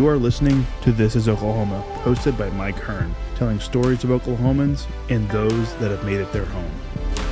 You are listening to This is Oklahoma, hosted by Mike Hearn, telling stories of Oklahomans and those that have made it their home.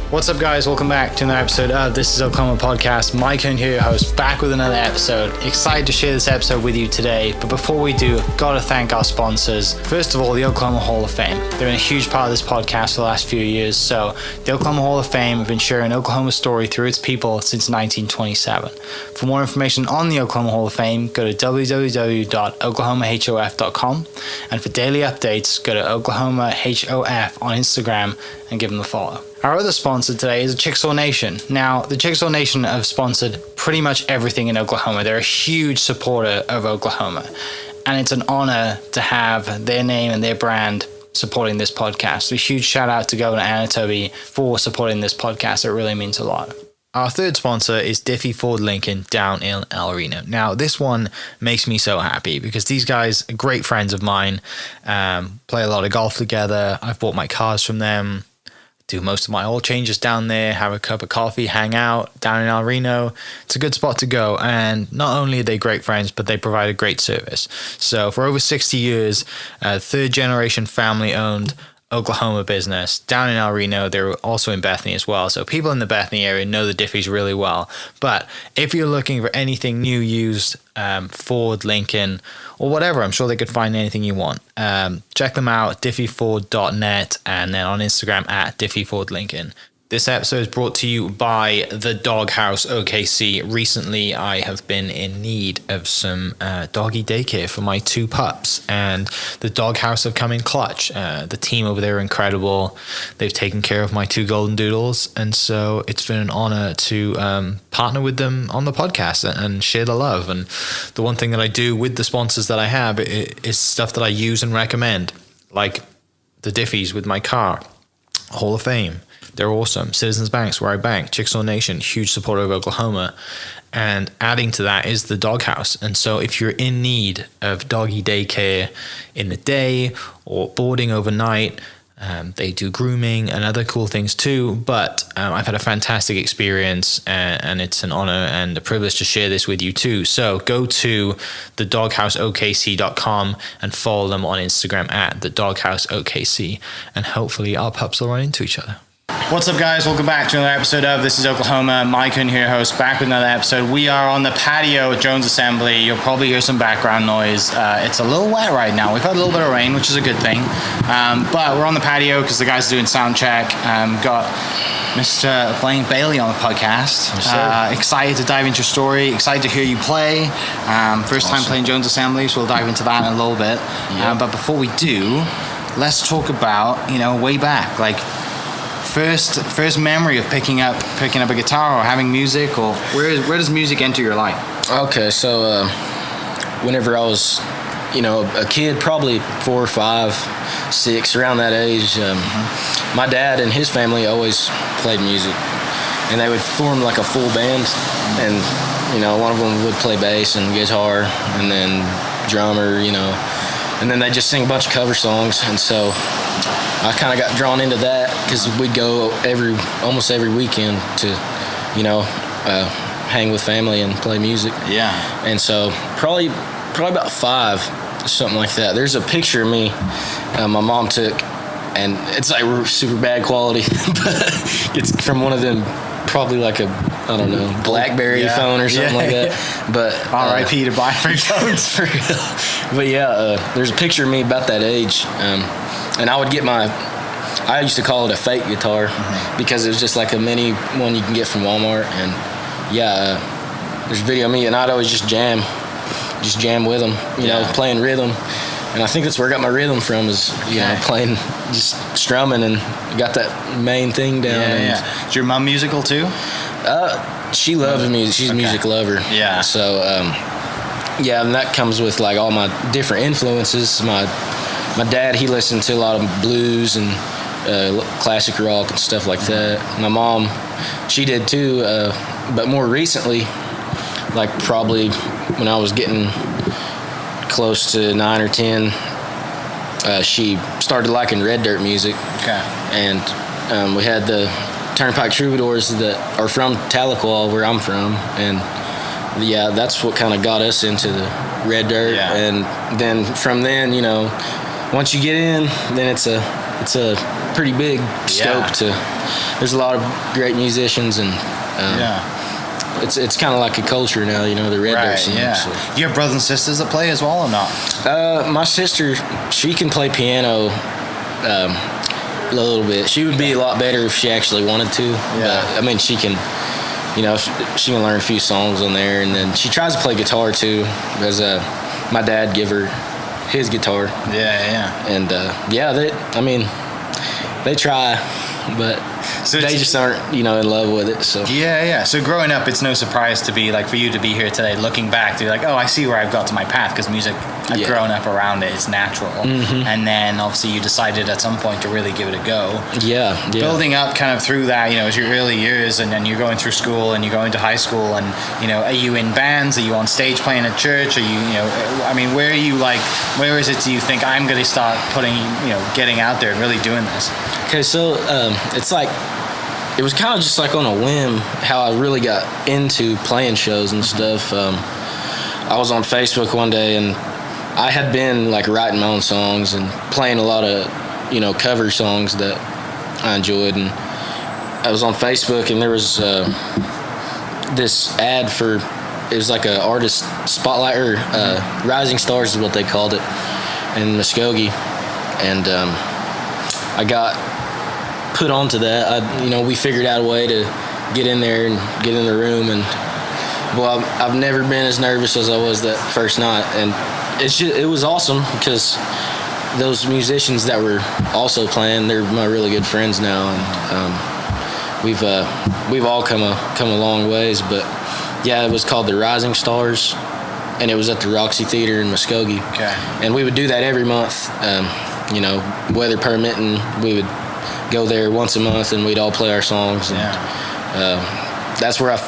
What's up, guys? Welcome back to another episode of This is Oklahoma podcast. Mike Hearn here, your host, back with another episode. Excited to share this episode with you today, but before we do, I've got to thank our sponsors. First of all, the Oklahoma Hall of Fame. They've been a huge part of this podcast for the last few years. So the Oklahoma Hall of Fame have been sharing Oklahoma's story through its people since 1927. For more information on the Oklahoma Hall of Fame, go to www.oklahomahof.com. And for daily updates, go to oklahomahof on Instagram and give them a follow. Our other sponsor today is Chickasaw Nation. Now, the Chickasaw Nation have sponsored pretty much everything in Oklahoma. They're a huge supporter of Oklahoma, and it's an honor to have their name and their brand supporting this podcast. So a huge shout out to Governor Anatobi for supporting this podcast. It really means a lot. Our third sponsor is Diffie Ford Lincoln down in El Reno. Now, this one makes me so happy because these guys are great friends of mine, play a lot of golf together. I've bought my cars from them, do most of my oil changes down there, have a cup of coffee, hang out down in El Reno. It's a good spot to go. And not only are they great friends, but they provide a great service. So for over 60 years, third generation family owned Oklahoma business down in El Reno. They're also in Bethany as well. So people in the Bethany area know the Diffies really well. But if you're looking for anything new, used, Ford, Lincoln, or whatever, I'm sure they could find anything you want. Check them out, diffieford.net, and then on Instagram at diffiefordlincoln. This episode is brought to you by the Doghouse OKC. Recently, I have been in need of some doggy daycare for my two pups, and the Doghouse have come in clutch. The team over there are incredible. They've taken care of my two golden doodles, and so it's been an honor to partner with them on the podcast and share the love. And the one thing that I do with the sponsors that I have is stuff that I use and recommend, like the Diffies with my car, Hall of Fame. They're awesome. Citizens Banks, where I bank. Chickasaw Nation, huge supporter of Oklahoma. And adding to that is the Doghouse. And so if you're in need of doggy daycare in the day or boarding overnight, they do grooming and other cool things too. But I've had a fantastic experience, and it's an honor and a privilege to share this with you too. So go to thedogHouseOKC.com and follow them on Instagram at thedogHouseOKC. And hopefully our pups will run into each other. What's up, guys? Welcome back to another episode of This is Oklahoma. Mike Hearn here, host, back with another episode. We are on the patio at Jones Assembly. You'll probably hear some background noise. It's a little wet right now. We've had a little bit of rain, which is a good thing. But we're on the patio because the guys are doing sound check. Got Mr. Blaine Bailey on the podcast. Excited to dive into your story. Excited to hear you play. First time playing Jones Assembly, so we'll dive into that in a little bit. Yep. But before we do, let's talk about, way back, like first memory of picking up a guitar or having music, or where does music enter your life? Okay, so whenever I was, a kid, probably 4 or 5, 6, around that age, my dad and his family always played music, and they would form like a full band, and one of them would play bass and guitar, and then drummer, and then they just sing a bunch of cover songs, and so I kind of got drawn into that because we'd go almost every weekend to, hang with family and play music. Yeah. And so probably about 5, something like that. There's a picture of me my mom took, and it's like super bad quality, but it's from one of them, probably like a, I don't know, BlackBerry phone or something like that. But R.I.P. to BlackBerry phones. For real. But there's a picture of me about that age. And I would get I used to call it a fake guitar, because it was just like a mini one you can get from Walmart. And there's a video of me, and I'd always just jam with them, playing rhythm. And I think that's where I got my rhythm from, is, playing, just strumming, and got that main thing down. Is your mom musical too? She loves music. She's a music lover. Yeah. So, and that comes with like all my different influences. My dad, he listened to a lot of blues and classic rock and stuff like that. My mom, she did too, but more recently, like probably when I was getting close to 9 or 10, she started liking Red Dirt music. Okay. And we had the Turnpike Troubadours that are from Tahlequah, where I'm from, and that's what kind of got us into red dirt, and then from then, you know, once you get in, then it's a pretty big scope to. There's a lot of great musicians, and it's kind of like a culture now, you know, the red dirt scene. Yeah. So. Do you have brothers and sisters that play as well or not? My sister, she can play piano a little bit. She would be a lot better if she actually wanted to. But, I mean, she can, you know, she can learn a few songs on there, and then she tries to play guitar too, because my dad gave her his guitar. And they try, but so they just aren't, you know, in love with it. So So growing up, it's no surprise to be like, for you to be here today, looking back, to be like, oh, I see where I've got to my path, because music, I've grown up around it. It's natural. And then obviously you decided at some point to really give it a go. Building up kind of through that, you know, as your early years, and then you're going through school and you're going to high school, and, you know, are you in bands? Are you on stage playing at church? Are you, you know, I mean, where are you, like, where is it do you think I'm going to start putting, you know, getting out there and really doing this? Okay, so it's like, it was kind of just like on a whim how I really got into playing shows and stuff. I was on Facebook one day, and I had been like writing my own songs and playing a lot of, you know, cover songs that I enjoyed. And I was on Facebook, and there was this ad for, it was like a artist spotlight, or Rising Stars is what they called it, in Muskogee. And I got put onto that. You know, we figured out a way to get in there and get in the room, and well, I've never been as nervous as I was that first night, and it was awesome, because those musicians that were also playing, they're my really good friends now, and we've all come a long ways. But yeah, it was called the Rising Stars, and it was at the Roxy Theater in Muskogee. And we would do that every month. You know, weather permitting, we would go there once a month, and we'd all play our songs. And that's where I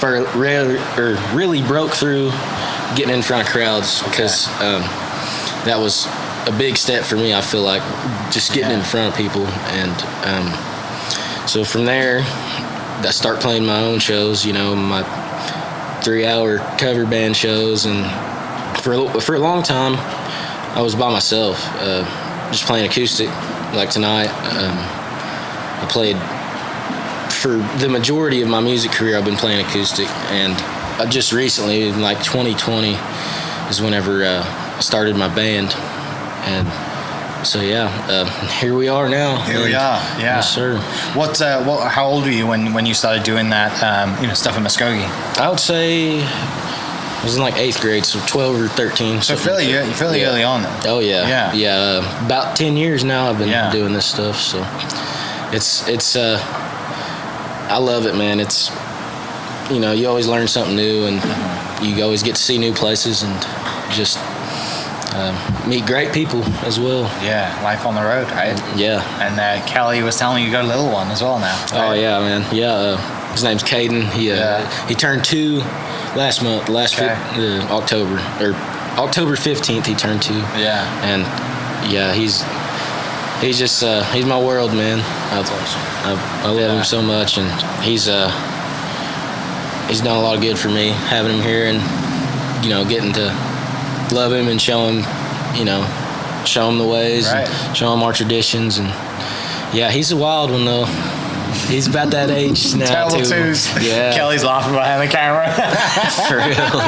really broke through getting in front of crowds, because that was a big step for me, I feel like, just getting in front of people. And so from there, I start playing my own shows, you know, my 3-hour cover band shows. And for a long time, I was by myself, just playing acoustic. Like tonight, I played, for the majority of my music career, I've been playing acoustic, and I just recently, in like 2020, is whenever I started my band. And so here we are now. Here we are, Yes, sir. How old were you when you started doing that, you know, stuff in Muskogee? I would say I was in like 8th grade, so 12 or 13. So fairly early on then. Oh yeah. About 10 years now I've been doing this stuff, so it's I love it, man. It's, you know, you always learn something new, and you always get to see new places, and just meet great people as well. Yeah, life on the road, right? Yeah. And Kelly was telling you got a little one as well now. Right? Oh yeah, man. Yeah, his name's Caden. He turned 2 last month, October 15th. He turned 2. Yeah. And yeah, he's just he's my world, man. That's awesome. I love him so much, and he's done a lot of good for me, having him here, and, you know, getting to love him and show him the ways, and show him our traditions. And yeah, he's a wild one though. He's about that age now too. Yeah. Kelly's laughing behind the camera. For real,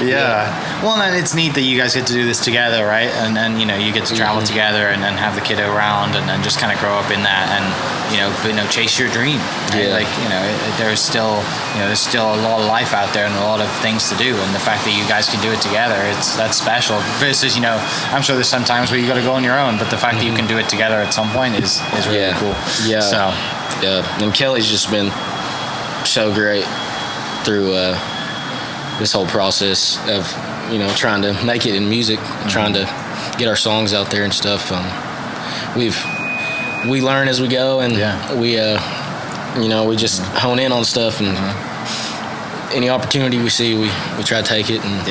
yeah. Well, and it's neat that you guys get to do this together, right? And then, you know, you get to travel together, and then have the kiddo around, and then just kind of grow up in that, and, you know, chase your dream. Right? Like, you know, there's still a lot of life out there, and a lot of things to do, and the fact that you guys can do it together, that's special. Versus, you know, I'm sure there's some times where you got to go on your own, but the fact that you can do it together at some point is really cool. Yeah. So. Yeah, and Kelly's just been so great through this whole process of, you know, trying to make it in music, trying to get our songs out there and stuff. We learn as we go, and we you know, we just hone in on stuff, and any opportunity we see, we try to take it, and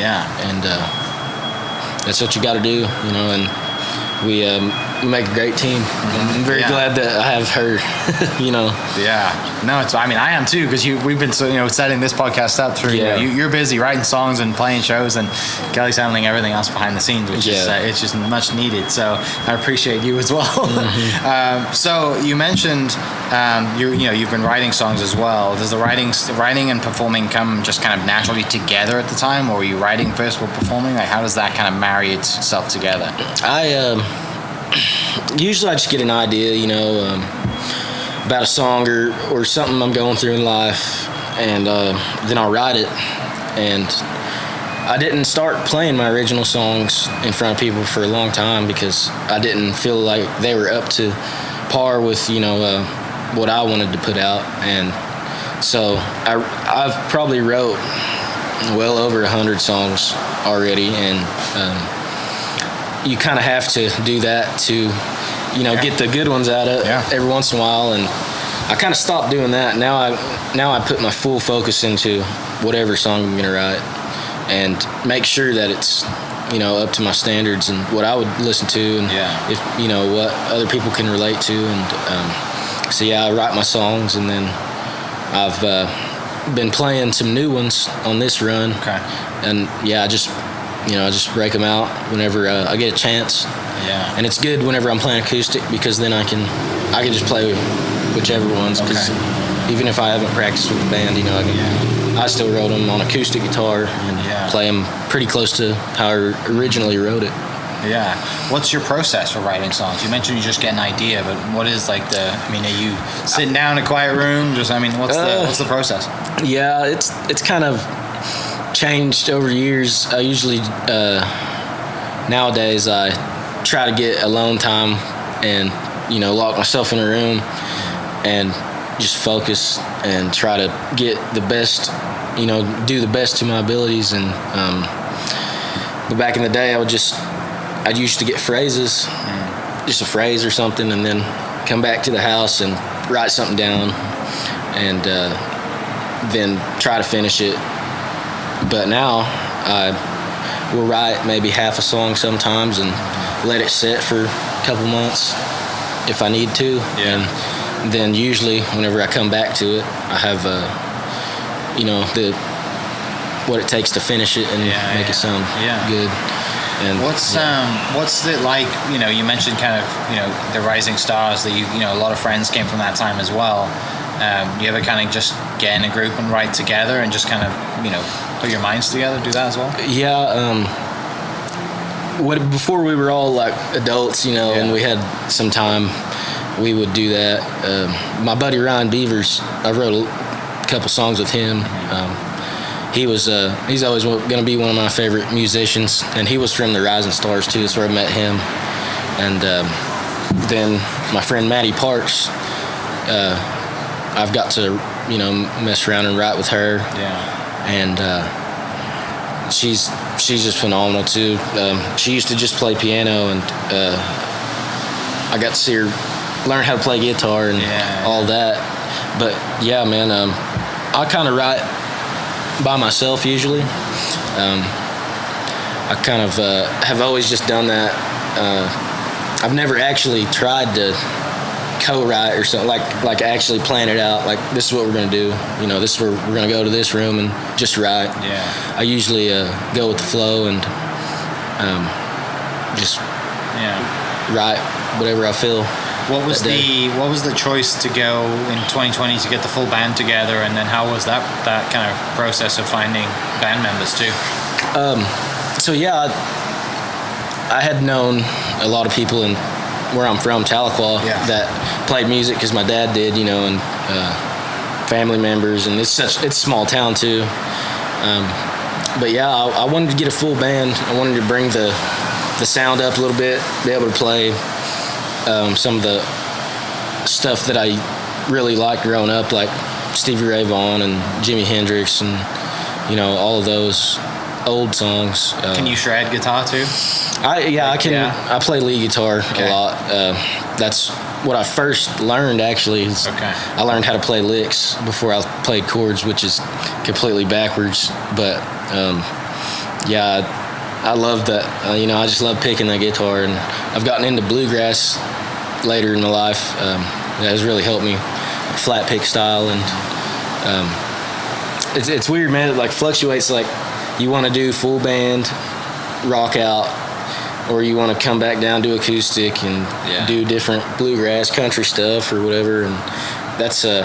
that's what you got to do, you know. And we make a great team. I'm very glad that I have her. Yeah. No, I mean, I am too, because we've been setting this podcast up through. You're busy writing songs and playing shows, and Kelly's handling everything else behind the scenes, which is it's just much needed. So I appreciate you as well. So you mentioned you've been writing songs as well. Does the writing and performing come just kind of naturally together at the time, or are you writing first while performing? Like, how does that kind of marry itself together? Usually I just get an idea, about a song or something I'm going through in life, and then I'll write it. And I didn't start playing my original songs in front of people for a long time because I didn't feel like they were up to par with, what I wanted to put out. And so I've probably wrote well over 100 songs already, and you kind of have to do that to get the good ones out of every once in a while. And I kind of stopped doing that. Now I put my full focus into whatever song I'm gonna write and make sure that it's up to my standards and what I would listen to, and if what other people can relate to. And so I write my songs, and then I've been playing some new ones on this run. And I just break them out whenever I get a chance. And it's good whenever I'm playing acoustic, because then I can just play whichever ones, because even if I haven't practiced with the band, I still wrote them on acoustic guitar and play them pretty close to how I originally wrote it. What's your process for writing songs? You mentioned you just get an idea, but what is are you sitting down in a quiet room? What's the process? It's kind of changed over years. I usually nowadays I try to get alone time and lock myself in a room and just focus and try to get the best, do the best to my abilities. And but back in the day, I used to get phrases, just a phrase or something, and then come back to the house and write something down, and then try to finish it. But now I will write maybe half a song sometimes and let it sit for a couple months if I need to. And then usually whenever I come back to it, I have what it takes to finish it and make it sound good. And what's it like? You mentioned kind of the rising stars that a lot of friends came from that time as well. You ever kind of just get in a group and write together and just kind of put your minds together, do that as well? Before we were all like adults, and we had some time, we would do that. My buddy Ryan Beavers, I wrote a couple songs with him. He's always going to be one of my favorite musicians, and he was from the Rising Stars too. That's where I met him. And then my friend Maddie Parks, I've got to mess around and write with her. And she's just phenomenal too. She used to just play piano, and I got to see her learn how to play guitar and all that. But man, I kind of write by myself usually. I kind of have always just done that. I've never actually tried to co-write or something, like actually plan it out, like this is what we're going to do, this is where we're going to go to this room and just write. I usually go with the flow and just write whatever I feel. What was the choice to go in 2020 to get the full band together, and then how was that kind of process of finding band members too? I had known a lot of people in where I'm from, Tahlequah, that played music because my dad did, and family members, and it's a small town too. But I wanted to get a full band. I wanted to bring the sound up a little bit, be able to play some of the stuff that I really liked growing up, like Stevie Ray Vaughan and Jimi Hendrix, and all of those old songs. Can you shred guitar too? I can. I play lead guitar a lot. That's what I first learned, actually. I learned how to play licks before I played chords, which is completely backwards. But I love that. I just love picking that guitar and I've gotten into bluegrass later in my life. That has really helped me, flat pick style, and it's weird, man. It like fluctuates. Like you want to do full band, rock out, or you want to come back down, do acoustic, and do different bluegrass, country stuff, or whatever. And that's I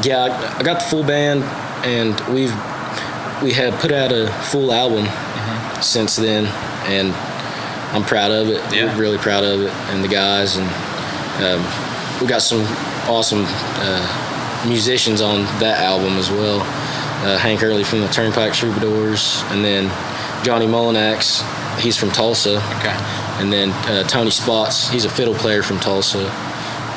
got the full band, and we have put out a full album since then, and I'm proud of it. Yeah. We're really proud of it, and the guys, and we got some awesome musicians on that album as well. Hank Early from the Turnpike Troubadours, and then Johnny Mullinax, he's from Tulsa. Okay. And then Tony Spots, he's a fiddle player from Tulsa.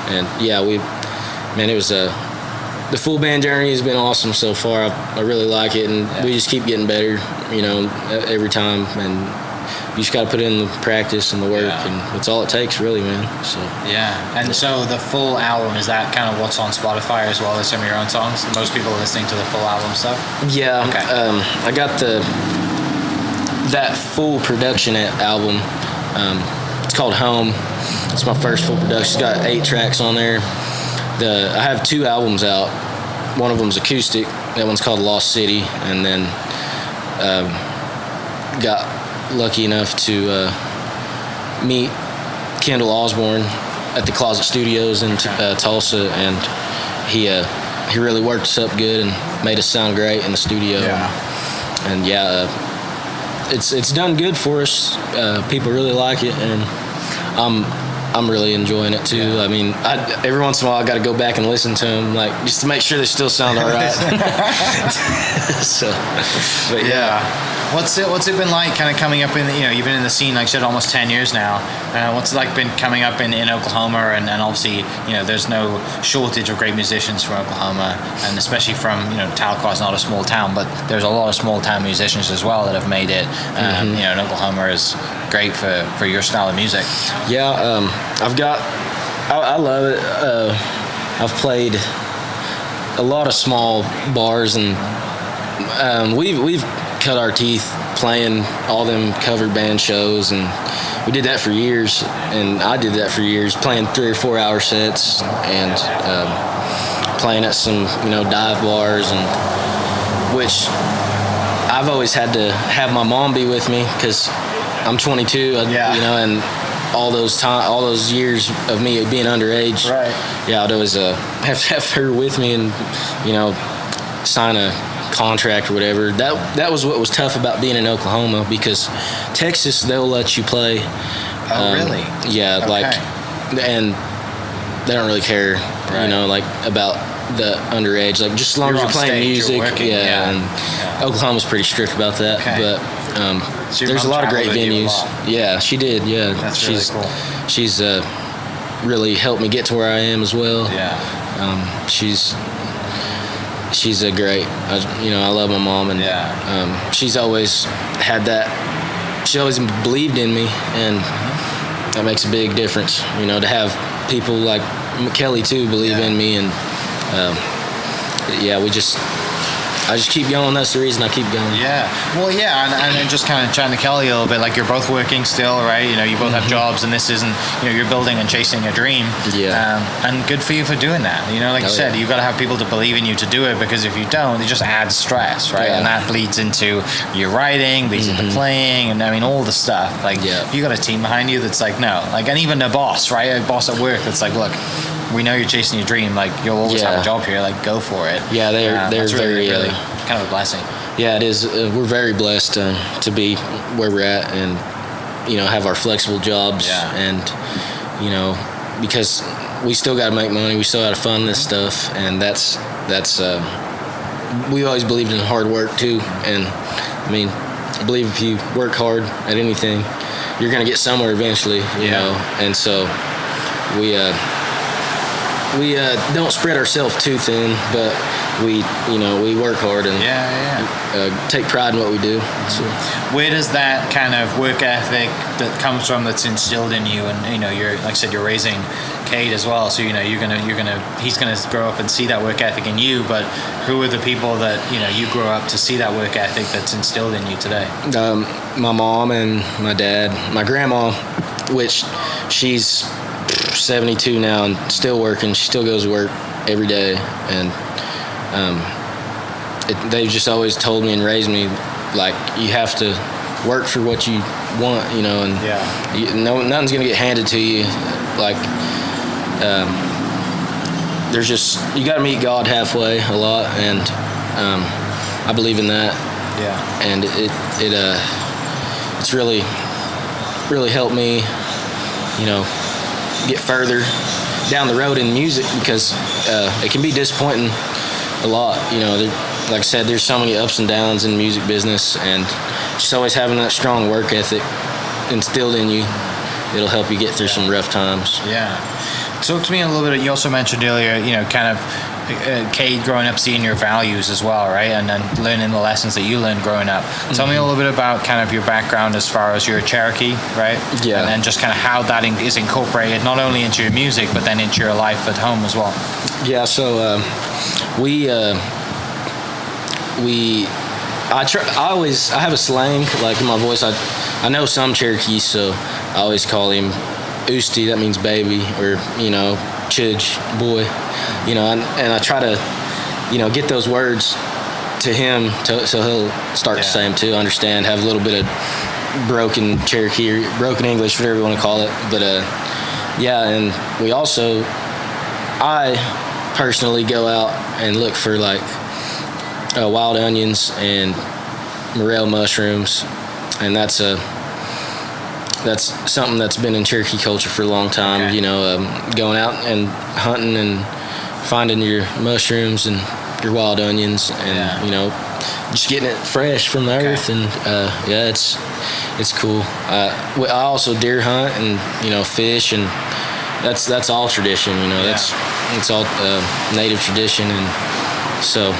And it was the full band journey has been awesome so far. I really like it, and we just keep getting better, every time. And you just got to put in the practice and the work, and that's all it takes, really, man. So and so the full album, is that kind of what's on Spotify as well as some of your own songs? Most people are listening to the full album stuff. Yeah. Okay. I got that full production album. It's called Home. It's my first full production. It's got 8 tracks on there. I have 2 albums out. One of them's acoustic. That one's called Lost City, and then got lucky enough to meet Kendall Osborne at the Closet Studios in Tulsa, and he really worked us up good and made us sound great in the studio. And it's done good for us. People really like it, and I'm really enjoying it too. I mean, every once in a while I got to go back and listen to them, like just to make sure they still sound all right. So, but What's it been like, kind of coming up in you've been in the scene, like you said, almost 10 years now. What's it like been coming up in Oklahoma, and obviously there's no shortage of great musicians from Oklahoma, and especially from Tahlequah is not a small town, but there's a lot of small town musicians as well that have made it. And Oklahoma is great for your style of music. I love it. I've played a lot of small bars, and we've cut our teeth playing all them cover band shows, and we did that for years, and I did that for years, playing 3 or 4 hour sets, and playing at some dive bars, and which I've always had to have my mom be with me because I'm 22, and all those years of me being underage, I'd always have to have her with me, and sign a contract or whatever. That was what was tough about being in Oklahoma, because Texas, they'll let you play. Really? Yeah. Okay. And they don't really care, about the underage, like just as long as you're playing music. And Oklahoma's pretty strict about that. Okay. But so there's a lot of great venues. Yeah, she did. Yeah, that's really cool. She's really helped me get to where I am as well. She's a great, I love my mom, and she's always had that. She always believed in me, and that makes a big difference. To have people like Kelly too believe in me, and I just keep going. That's the reason I keep going. And just kind of chatting to Kelly a little bit, like you're both working still, right? You both have jobs, and this isn't, you're building and chasing a dream. And good for you for doing that. Like you said, you've got to have people to believe in you to do it, because if you don't, it just adds stress, right? And that bleeds into your writing, bleeds into playing, and all the stuff. Like you got a team behind you that's like, no, like, and even a boss, right? A boss at work that's like, look, we know you're chasing your dream. Like, you'll always have a job here. Like, go for it. Yeah, they're very really kind of a blessing. Yeah, it is. We're very blessed to be where we're at, and have our flexible jobs, and because we still got to make money, we still got to fund this stuff, and that's we always believed in hard work too, and I believe if you work hard at anything, you're gonna get somewhere eventually, and so we don't spread ourselves too thin, but we work hard and take pride in what we do. So. Where does that kind of work ethic that comes from, that's instilled in you? And you're, like I said, you're raising Cade as well, so he's gonna grow up and see that work ethic in you. But who are the people that you grow up to see that work ethic that's instilled in you today? My mom and my dad, my grandma, which she's 72 now and still working. She still goes to work every day, and they've just always told me and raised me like you have to work for what you want, and nothing's gonna get handed to you. Like there's just, you got to meet God halfway a lot, and I believe in that. Yeah. And it's really helped me, get further down the road in music, because it can be disappointing a lot. Like I said, there's so many ups and downs in the music business, and just always having that strong work ethic instilled in you, it'll help you get through some rough times. Yeah. Talk to me a little bit. You also mentioned earlier, kind of Cade growing up, seeing your values as well, right? And then learning the lessons that you learned growing up. Mm-hmm. Tell me a little bit about kind of your background as far as you're a Cherokee, right? Yeah. And then just kind of how that is incorporated not only into your music, but then into your life at home as well. Yeah, so I have a slang, like in my voice. I know some Cherokees, so I always call him Usti, that means baby, or Chudge, boy, and I try to get those words to him so he'll start to say them too, understand, have a little bit of broken Cherokee or broken English, whatever you want to call it. But and we also, I personally go out and look for like wild onions and morel mushrooms, and that's something that's been in Cherokee culture for a long time. Okay. Going out and hunting and finding your mushrooms and your wild onions, and just getting it fresh from the earth. And it's cool. I also deer hunt and fish, and that's all tradition. It's all native tradition, and so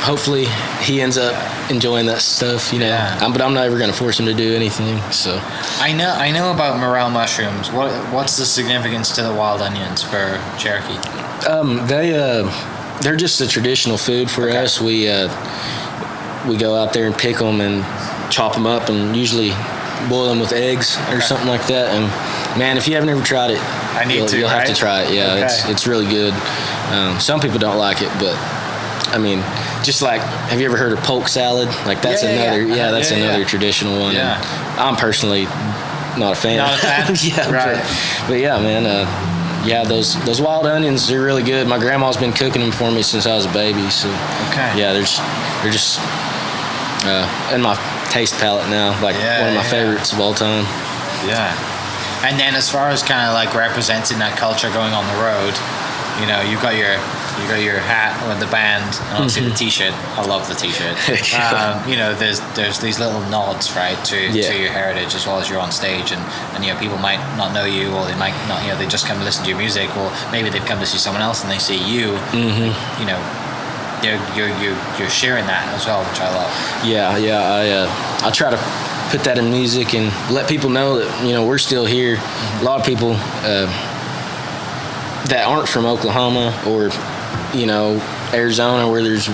hopefully he ends up enjoying that stuff, but I'm not ever going to force him to do anything. So I know about morel mushrooms. What's the significance to the wild onions for Cherokee? They're just a traditional food for us. We go out there and pick them and chop them up, and usually boil them with eggs or something like that. And man, if you haven't ever tried it, you'll have to try it. Yeah, it's really good. Some people don't like it, but I mean, just like, have you ever heard of polk salad? Like that's another traditional one. Yeah. And I'm personally not a fan. Not a fan? Yeah. Right. But yeah, man, those wild onions are really good. My grandma's been cooking them for me since I was a baby. So yeah, they're just in my taste palette now, like one of my favorites of all time. Yeah. And then as far as kind of like representing that culture going on the road, you've got your hat with the band, and obviously the T-shirt. I love the T-shirt. There's these little nods, right, to your heritage as well as you're on stage, and people might not know you, or they might not, they just come to listen to your music, or maybe they've come to see someone else and they see you. Mm-hmm. You're sharing that as well, which I love. I try to put that in music and let people know that we're still here. Mm-hmm. A lot of people that aren't from Oklahoma or Arizona, where there's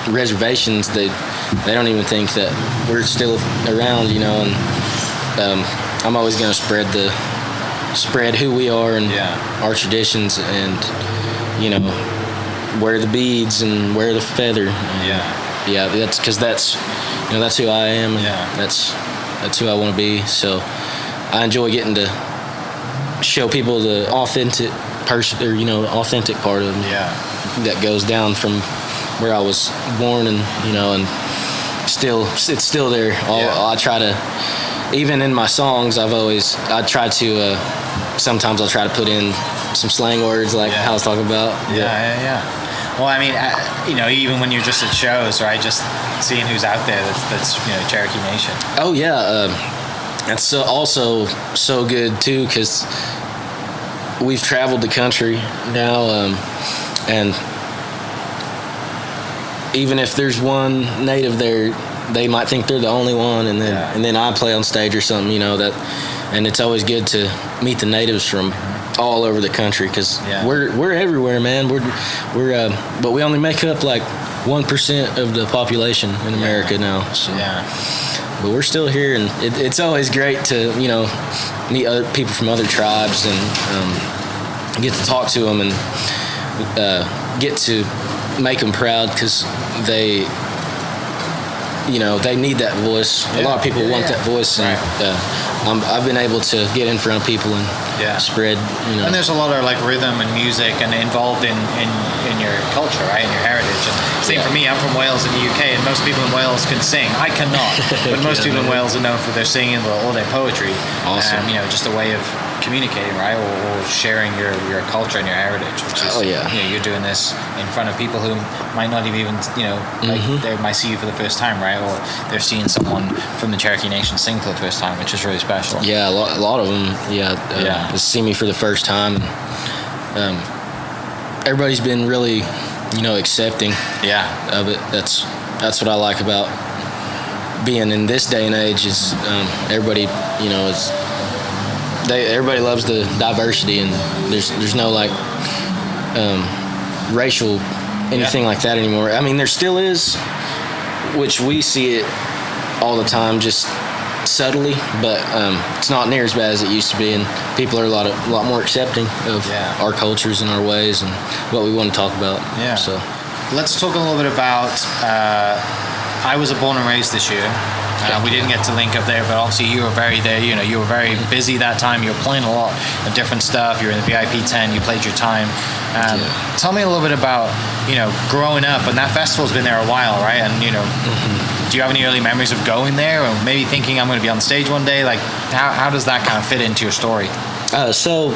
reservations, they don't even think that we're still around, and I'm always going to spread who we are and our traditions, and wear the beads and wear the feather. That's because that's who I am, and that's who I want to be. So I enjoy getting to show people the authentic person, or authentic part of me that goes down from where I was born, and and it's still there. I try to, even in my songs, sometimes I'll try to put in some slang words like I was talking about. Well, I mean, even when you're just at shows, right, just seeing who's out there that's Cherokee Nation. Oh yeah, that's also so good too, because we've traveled the country now, and even if there's one native there, they might think they're the only one, and then I play on stage or something, and it's always good to meet the natives from all over the country, because we're everywhere, man. We're but we only make up like 1% of the population in America now. So. But we're still here, and it's always great to meet other people from other tribes and get to talk to them and get to make them proud, because they need that voice. A lot of people want that voice, and I've been able to get in front of people and spread. And there's a lot of like rhythm and music and involved in your culture, right, in your heritage. And same for me. I'm from Wales in the UK, and most people in Wales can sing. I cannot, but most people in Wales are known for their singing or their poetry. Awesome. Just a way of communicating, right, or sharing your culture and your heritage. Which is, you're doing this in front of people who might not even, like they might see you for the first time, right, or they're seeing someone from the Cherokee Nation sing for the first time, which is really special. Yeah, a lot of them, see me for the first time. Everybody's been really, accepting of it. That's what I like about being in this day and age is everybody, everybody loves the diversity, and there's no like racial anything like that anymore. I mean, there still is, which we see it all the time, just subtly, but it's not near as bad as it used to be, and people are a lot more accepting of our cultures and our ways and what we want to talk about. So let's talk a little bit about I was born and raised this year. We didn't get to link up there, but obviously you were very there. You were very busy that time. You were playing a lot of different stuff. You were in the VIP 10. You played your time. Tell me a little bit about growing up, and that festival's been there a while, right? And do you have any early memories of going there, or maybe thinking I'm going to be on stage one day? Like, how does that kind of fit into your story? So,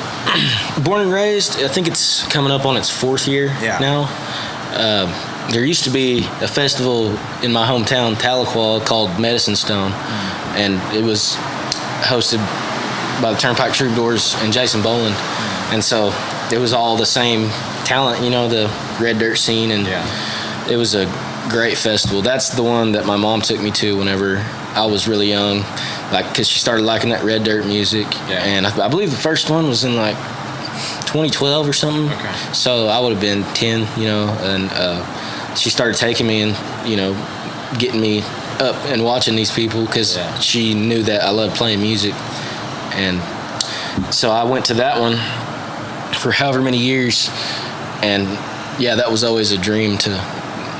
born and raised, I think it's coming up on its 4th year now. There used to be a festival in my hometown, Tahlequah, called Medicine Stone, and it was hosted by the Turnpike Troubadours and Jason Boland, and so it was all the same talent, the red dirt scene, and it was a great festival. That's the one that my mom took me to whenever I was really young, like, because she started liking that red dirt music, and I believe the first one was in like 2012 or something. So I would have been 10, and she started taking me and getting me up and watching these people, because she knew that I loved playing music, and so I went to that one for however many years, and that was always a dream to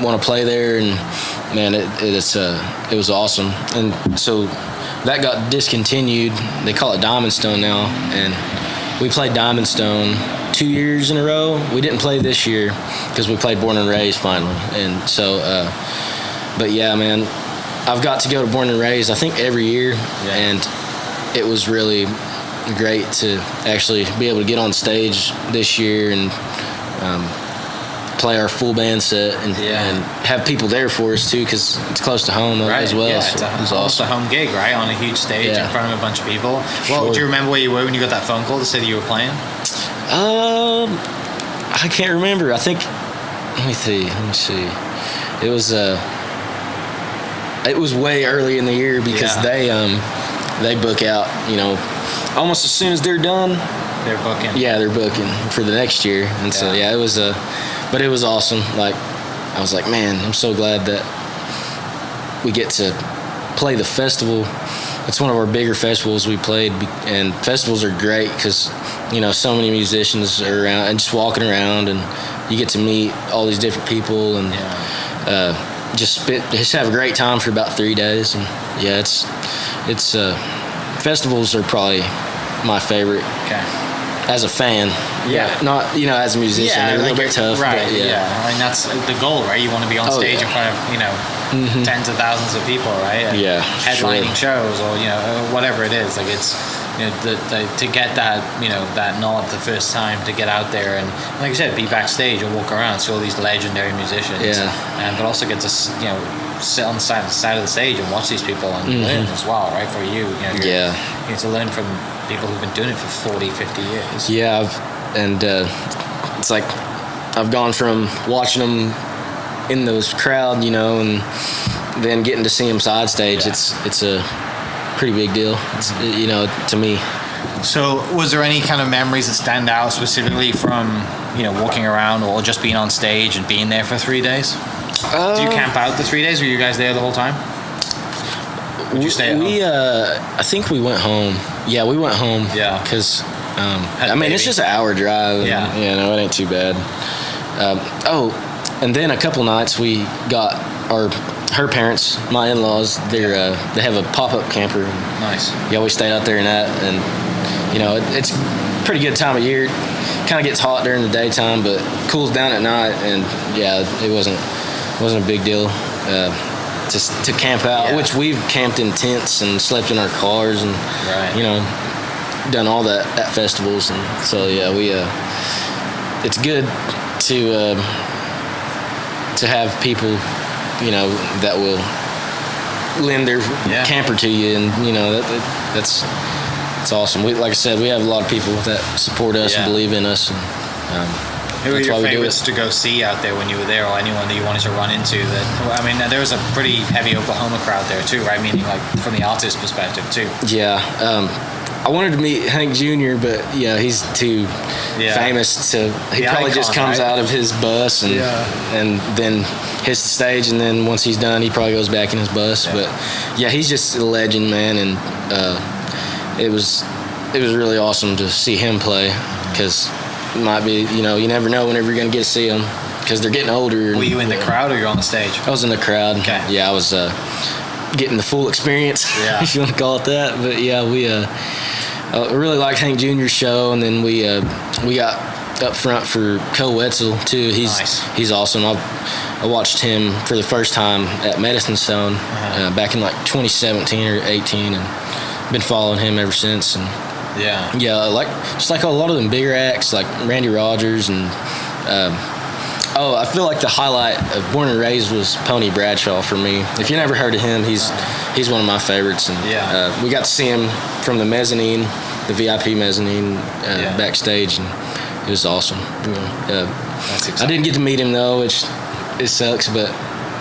want to play there, and man, it was awesome. And so that got discontinued. They call it Diamond Stone now, and we played Diamond Stone 2 years in a row. We didn't play this year because we played Born and Raised finally, and so but man, I've got to go to Born and Raised I think every year, and it was really great to actually be able to get on stage this year and play our full band set and have people there for us too, because it's close to home as well. So it's almost a home gig, right, on a huge stage in front of a bunch of people. Well, do you remember where you were when you got that phone call to say that you were playing? I can't remember. I think, let me see. It was way early in the year, because they book out, almost as soon as they're done. They're booking. Yeah, they're booking for the next year, and so it was but it was awesome. Like, I was like, man, I'm so glad that we get to play the festival. It's one of our bigger festivals we played, and festivals are great because so many musicians are around and just walking around, and you get to meet all these different people, and just have a great time for about 3 days. And festivals are probably my favorite. As a fan, not as a musician. They're a little bit tough, right? But, I mean, that's the goal, right? You want to be on stage in front of tens of thousands of people, right? And headlining shows, or whatever it is. Like, it's to get that that nod the first time, to get out there and, like you said, be backstage and walk around, see all these legendary musicians, but also get to sit on the side of the stage and watch these people and learn as well, right? For you, you get to learn from people who've been doing it for 40, 50 years. and it's like I've gone from watching them in those crowd, you know, and then getting to see them side stage. It's a pretty big deal, you know, to me. So was there any kind of memories that stand out specifically from, you know, walking around or just being on stage and being there for 3 days? Do you camp out the 3 days? Were you guys there the whole time? Would you stay at home? I think we went home. Yeah, we went home. Yeah. Because, I mean, it's just an hour drive. Yeah. You know, it ain't too bad. And then a couple nights we got her parents, my in-laws, they have a pop-up camper. Nice. Yeah, we stayed out there in that, and you know, it's a pretty good time of year. Kind of gets hot during the daytime, but cools down at night, and yeah, it wasn't a big deal to camp out. Which we've camped in tents and slept in our cars, and you know, done all that at festivals, and so yeah, we it's good to have people, you know, that will lend their camper to you, and you know that's awesome. Like I said, we have a lot of people that support us and believe in us. And, who were your favorites to go see out there when you were there, or anyone that you wanted to run into? That, I mean, there was a pretty heavy Oklahoma crowd there too, right? Meaning, like, from the artist perspective too. Yeah. I wanted to meet Hank Jr., but yeah, he's too famous to. He probably just comes out of his bus and then hits the stage, and then once he's done, he probably goes back in his bus. Yeah. But yeah, he's just a legend, man, and it was really awesome to see him play, because it might be, you know, you never know whenever you're gonna get to see him, because they're getting older. Were you in the crowd or you're on the stage? I was in the crowd. Okay. Yeah, I was getting the full experience, if you want to call it that. But yeah, we really liked Hank Jr.'s show, and then we got up front for Cole Wetzel too. He's awesome. I watched him for the first time at Medicine Stone back in like 2017 or 18, and been following him ever since. And like just like a lot of them bigger acts like Randy Rogers, and I feel like the highlight of Born and Raised was Pony Bradshaw for me. If you never heard of him, he's one of my favorites. And we got to see him from the mezzanine, the VIP mezzanine, backstage, and it was awesome. I didn't get to meet him though, which it sucks, but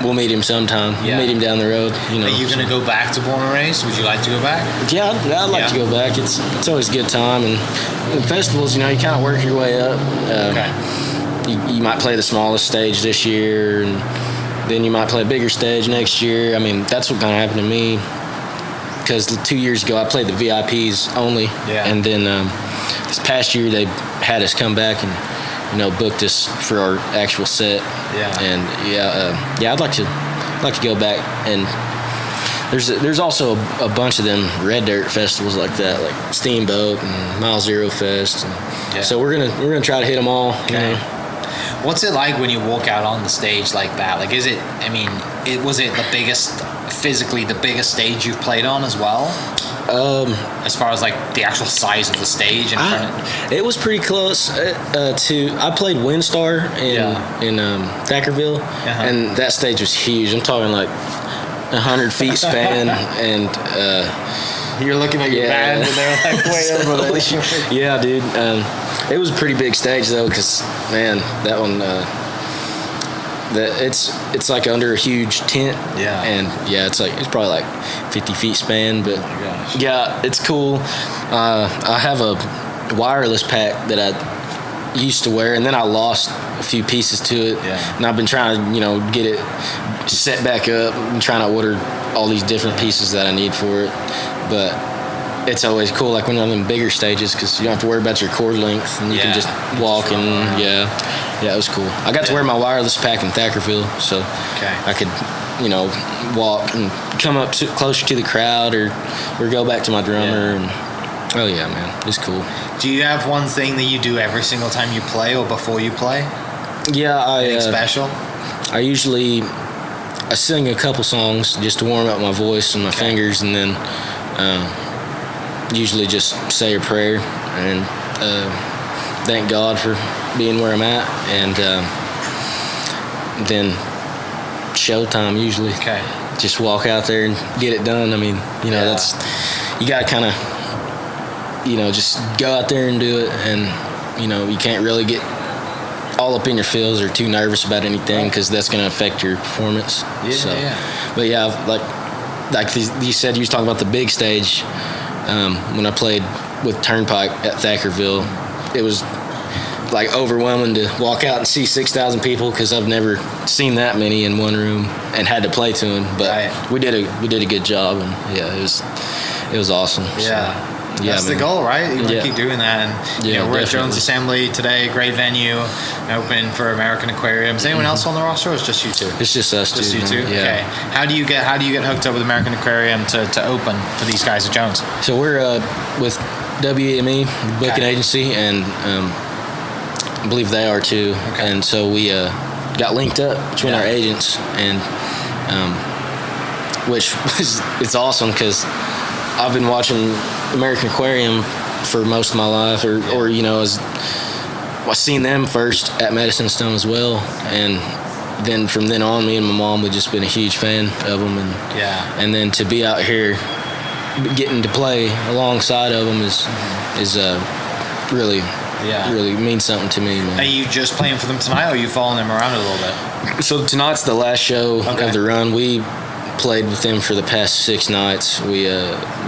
we'll meet him sometime. We'll meet him down the road. You know. Are you going to go back to Born and Raised? Would you like to go back? Yeah, I'd like to go back. It's always a good time, and in festivals, you know, you kind of work your way up. You might play the smallest stage this year, and then you might play a bigger stage next year. I mean, that's what kind of happened to me, because 2 years ago I played the VIPs only, and then this past year they had us come back and, you know, booked us for our actual set. And I'd like to go back. And there's also a bunch of them red dirt festivals like that, like Steamboat and Mile Zero Fest. And so we're gonna try to hit them all. Okay. You know. What's it like when you walk out on the stage like that? Like, was it physically the biggest stage you've played on as well? As far as like the actual size of the stage in front it was pretty close to. I played Windstar in Thackerville, and that stage was huge. I'm talking like 100 feet span, and you're looking at your band and they're like way over there. Yeah, dude. It was a pretty big stage though, because man, that one. It's like under a huge tent, and it's probably like 50 feet span, but it's cool. I have a wireless pack that I used to wear, and then I lost a few pieces to it, and I've been trying to, you know, get it set back up and trying to order all these different pieces that I need for it. But it's always cool, like when you're on them bigger stages, because you don't have to worry about your cord length, and you can just walk and it was cool. I got to wear my wireless pack in Thackerville, so I could, you know, walk and come up closer to the crowd, or go back to my drummer. And man, it's cool. Do you have one thing that you do every single time you play or before you play? Anything special? I sing a couple songs just to warm up my voice and my fingers, and then usually just say a prayer and thank God for being where I'm at, and then showtime usually. Just walk out there and get it done. I mean, you know, that's, you gotta kind of, you know, just go out there and do it, and you can't really get all up in your feels or too nervous about anything because that's going to affect your performance. But yeah, like you said, you was talking about the big stage. When I played with Turnpike at Thackerville, it was like overwhelming to walk out and see 6,000 people because I've never seen that many in one room and had to play to them. But we did a good job, and yeah, it was awesome. Yeah. That's the goal, right? You want to keep doing that. And we're definitely at Jones Assembly today, great venue, open for American Aquarium. Is anyone else on the roster, or is it just you two? It's just us two. Just you two? Yeah. Okay. How do you get hooked up with American Aquarium to open for these guys at Jones? So we're with WME booking agency, and I believe they are too. Okay. And so we got linked up between our agents, and which it's awesome because I've been watching American Aquarium for most of my life, or I seen them first at Medicine Stone as well, and then from then on, me and my mom we've just been a huge fan of them, and then to be out here getting to play alongside of them is really means something to me, man. Are you just playing for them tonight, or are you following them around a little bit? So tonight's the last show of the run. We played with them for the past 6 nights. We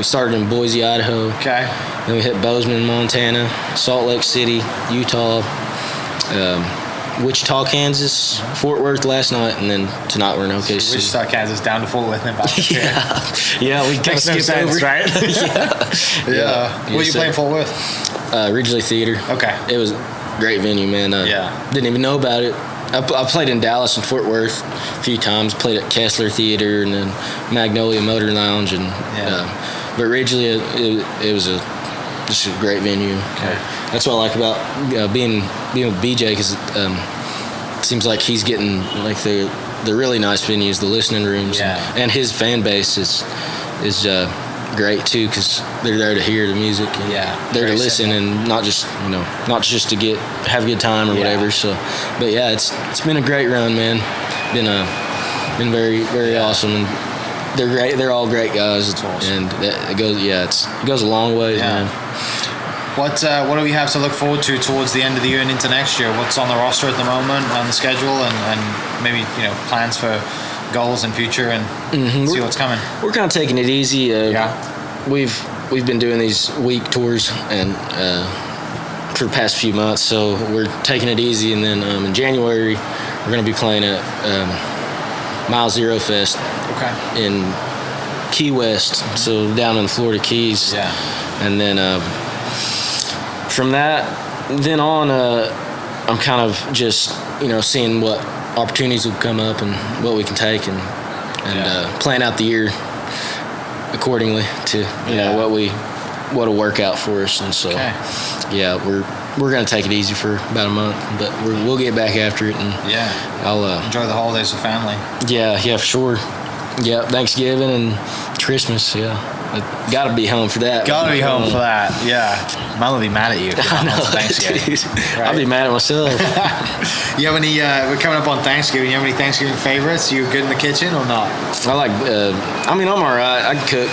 started in Boise, Idaho. Okay. Then we hit Bozeman, Montana, Salt Lake City, Utah, Wichita, Kansas, Fort Worth last night, and then tonight we're in OKC. Wichita, Kansas, down to Fort Worth and back up here. Yeah, we kind of skipped over. Right? Yeah. What are you playing Fort Worth? Ridgely Theater. Okay. It was a great venue, man. Didn't even know about it. I played in Dallas and Fort Worth a few times. Played at Kessler Theater and then Magnolia Motor Lounge, and but Ridgely it was just a great venue. Okay. That's what I like about being with BJ, because it seems like he's getting like the really nice venues, the listening rooms, and his fan base is great too, because they're there to hear the music, and there to listen, and not just to have a good time or whatever. So, but yeah, it's been a great run, man. Been very, very awesome, and they're great. They're all great guys, and it goes a long way, man. What do we have to look forward to towards the end of the year and into next year? What's on the roster at the moment, on the schedule, and maybe plans for goals in future, and see what's coming? We're kind of taking it easy. We've been doing these week tours and for the past few months, so we're taking it easy. And then in January we're going to be playing at Mile Zero Fest in Key West, so down in the Florida Keys. And then from that then on, I'm kind of just seeing what opportunities will come up and what we can take, and plan out the year accordingly to what'll work out for us. And so we're gonna take it easy for about a month, but we'll get back after it, and I'll enjoy the holidays with family. For sure. Thanksgiving and Christmas. Gotta be home for that. Gotta be home for that. Mom will be mad at you. I know, Thanksgiving. Right? I'll be mad at myself. You have any? We're coming up on Thanksgiving. You have any Thanksgiving favorites? You good in the kitchen or not? I like. I'm all right. I can cook,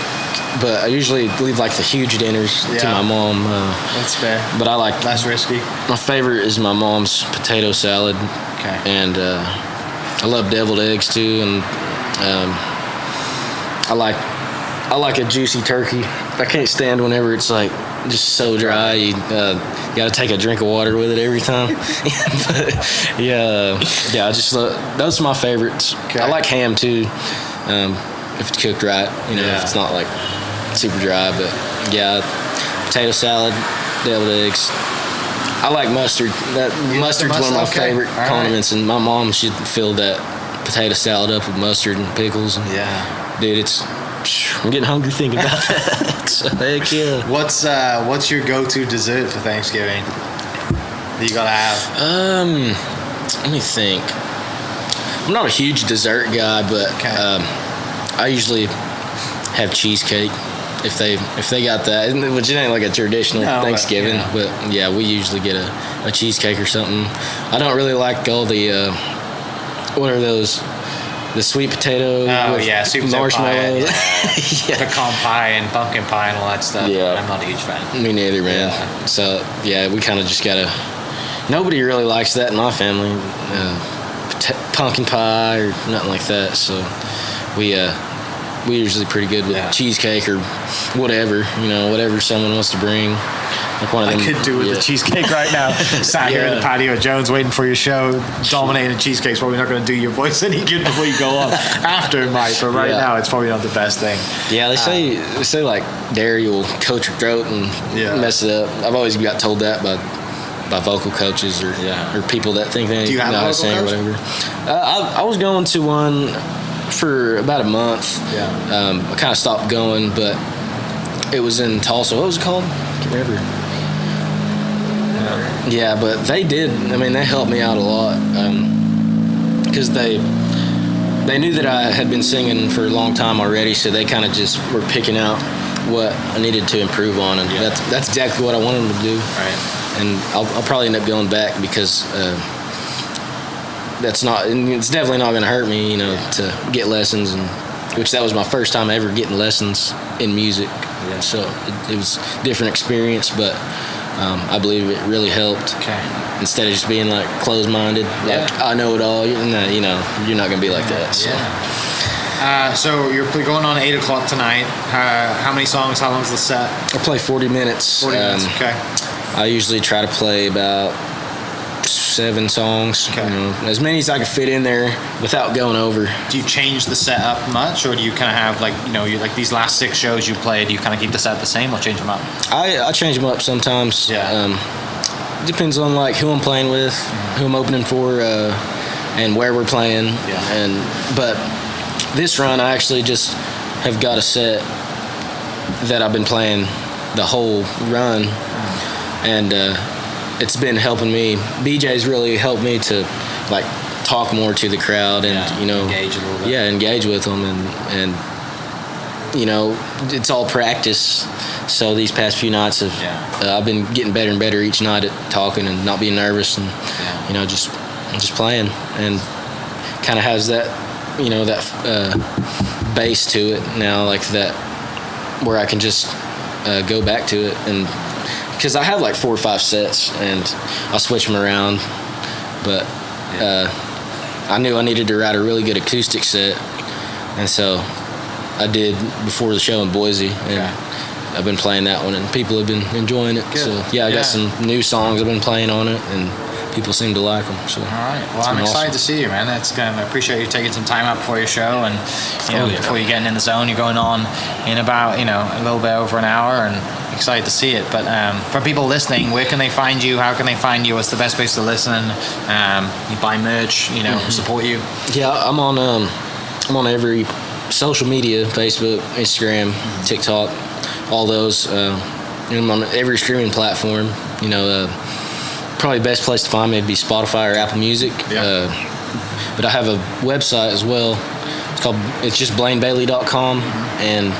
but I usually leave like the huge dinners to my mom. That's fair. But I like less risky. My favorite is my mom's potato salad. Okay. And I love deviled eggs too, and I like a juicy turkey. I can't stand whenever it's like just so dry. You got to take a drink of water with it every time. But I just those are my favorites. Okay. I like ham too, if it's cooked right. If it's not like super dry. But potato salad, deviled eggs. I like mustard. Mustard's one of my favorite condiments, and my mom, she'd fill that potato salad up with mustard and pickles. And, dude, I'm getting hungry thinking about that. So, heck yeah. What's your go-to dessert for Thanksgiving that you gotta have? Let me think. I'm not a huge dessert guy, but I usually have cheesecake if they got that, which it ain't like a traditional Thanksgiving, but we usually get a cheesecake or something. I don't really like all the what are those the sweet potato. Sweet potato marshmallows. Pie, pecan pie and pumpkin pie and all that stuff. Yeah, I'm not a huge fan. Me neither, man. Yeah. So we kind of just gotta. Nobody really likes that in my family, pumpkin pie or nothing like that. So we're usually pretty good with cheesecake or whatever, whatever someone wants to bring. Like one of them, I could do with the cheesecake right now. Sat here in the patio at Jones waiting for your show, dominating cheesecakes. Probably not going to do your voice any good before you go on. After it might, but right now it's probably not the best thing. Yeah, they say like dairy will coat your throat and mess it up. I've always got told that by vocal coaches or people that think they know how to sing or whatever. I was going to one for about a month. I kind of stopped going, but it was in Tulsa. What was it called? I can't remember. Yeah, but they did. I mean, they helped me out a lot because they knew that I had been singing for a long time already, so they kind of just were picking out what I needed to improve on, and that's exactly what I wanted them to do. Right. And I'll probably end up going back because it's definitely not going to hurt me, to get lessons, and which that was my first time ever getting lessons in music. Yeah. So it was a different experience, but I believe it really helped. Okay. Instead of just being like closed-minded, like I know it all. You're not gonna be like that. So. Yeah. So you're going on 8 o'clock tonight. How many songs? How long's the set? I play 40 minutes. 40 minutes. Okay. I usually try to play about 7 songs. Okay. As many as I can fit in there without going over. Do you change the set up much, or do you kind of have you like these last 6 shows you played? Do you kind of keep the set the same, or change them up? I change them up sometimes. Yeah. Depends on like who I'm playing with, who I'm opening for, and where we're playing. Yeah. But this run, I actually just have got a set that I've been playing the whole run, and it's been helping me. BJ's really helped me to like talk more to the crowd and engage a little bit. Yeah, engage with them, and it's all practice. So these past few nights I've been getting better and better each night at talking and not being nervous, and just playing, and kind of has that that base to it now, like that where I can just go back to it, and because I have like 4 or 5 sets and I'll switch them around, but I knew I needed to write a really good acoustic set, and so I did before the show in Boise, and I've been playing that one, and people have been enjoying it. Good. So I got some new songs I've been playing on it, and people seem to like them. So all right, well, I'm excited to see you, man. I appreciate you taking some time out before your show, and before you're getting in the zone. You're going on in about a little bit over an hour, and excited to see it. But for people listening, where can they find you? How can they find you? What's the best place to listen? You buy merch, support you. Yeah, I'm on every social media: Facebook, Instagram, TikTok, all those. I'm on every streaming platform. Probably the best place to find me would be Spotify or Apple Music. Yeah. But I have a website as well. It's just blainebailey.com, and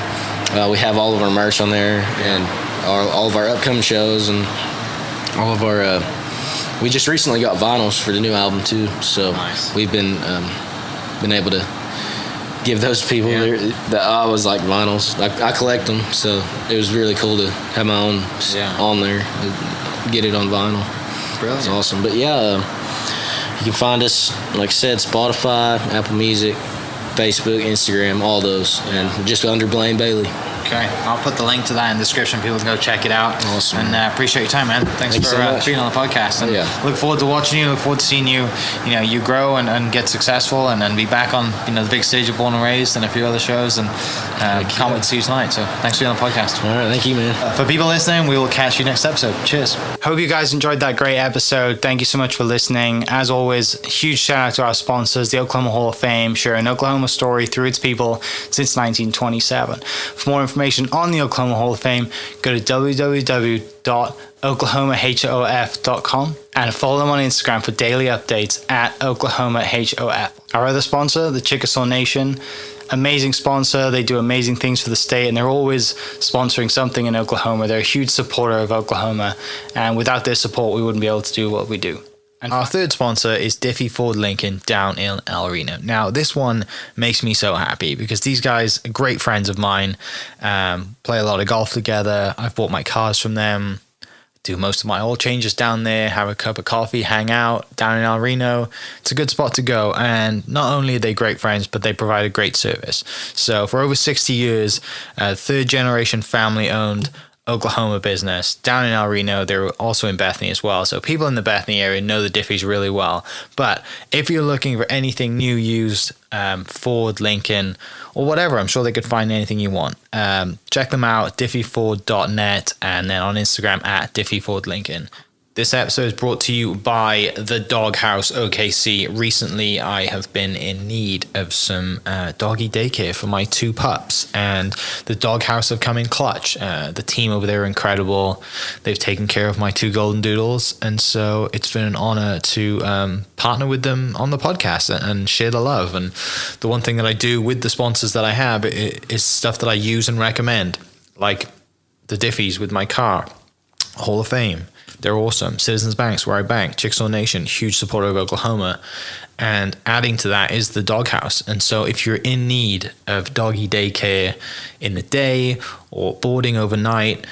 we have all of our merch on there, and all of our upcoming shows, and all of our. We just recently got vinyls for the new album too, so we've been able to give those people that I was like vinyls. I collect them, so it was really cool to have my own on there, get it on vinyl. Brilliant. It's awesome. But you can find us, like I said, Spotify, Apple Music, Facebook, Instagram, all those, and just under Blaine Bailey. Okay, I'll put the link to that in the description. People can go check it out. Awesome. And appreciate your time, man. Thanks for being on the podcast. And look forward to watching you. Look forward to seeing you, you grow and get successful, and then be back on, the big stage of Born and Raised and a few other shows. And can't wait to see you tonight. So thanks for being on the podcast. All right, thank you, man. For people listening, we will catch you next episode. Cheers. Hope you guys enjoyed that great episode. Thank you so much for listening. As always, huge shout out to our sponsors, the Oklahoma Hall of Fame, sharing Oklahoma story through its people since 1927. For more information on the Oklahoma Hall of Fame, go to www.oklahomahof.com and follow them on Instagram for daily updates at oklahomahof. Our other sponsor, the Chickasaw Nation, amazing sponsor. They do amazing things for the state, and they're always sponsoring something in Oklahoma. They're a huge supporter of Oklahoma, and without their support, we wouldn't be able to do what we do. And our third sponsor is Diffie Ford Lincoln down in El Reno. Now, this one makes me so happy because these guys are great friends of mine, play a lot of golf together. I've bought my cars from them, do most of my oil changes down there, have a cup of coffee, hang out down in El Reno. It's a good spot to go. And not only are they great friends, but they provide a great service. So for over 60 years, third generation family owned Oklahoma business down in El Reno. They're also in Bethany as well. So people in the Bethany area know the Diffies really well. But if you're looking for anything new, used, Ford, Lincoln, or whatever, I'm sure they could find anything you want. Check them out, diffieford.net, and then on Instagram at diffiefordlincoln. This episode is brought to you by the Doghouse OKC. Recently, I have been in need of some doggy daycare for my 2 pups, and the Doghouse have come in clutch. The team over there are incredible. They've taken care of my 2 golden doodles, and so it's been an honor to partner with them on the podcast and share the love. And the one thing that I do with the sponsors that I have is stuff that I use and recommend, like the Diffies with my car, Hall of Fame. They're awesome. Citizens Banks, where I bank. Chickasaw Nation, huge supporter of Oklahoma. And adding to that is the Doghouse. And so if you're in need of doggy daycare in the day or boarding overnight,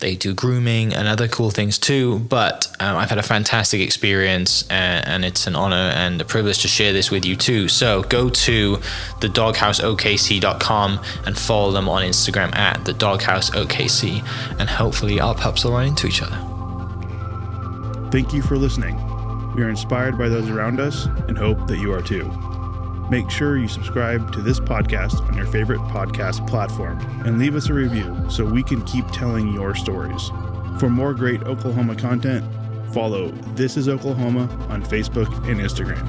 they do grooming and other cool things too. But I've had a fantastic experience, and it's an honor and a privilege to share this with you too. So go to thedogHouseOKC.com and follow them on Instagram at thedogHouseOKC. And hopefully our pups will run into each other. Thank you for listening. We are inspired by those around us and hope that you are too. Make sure you subscribe to this podcast on your favorite podcast platform and leave us a review so we can keep telling your stories. For more great Oklahoma content, follow This Is Oklahoma on Facebook and Instagram.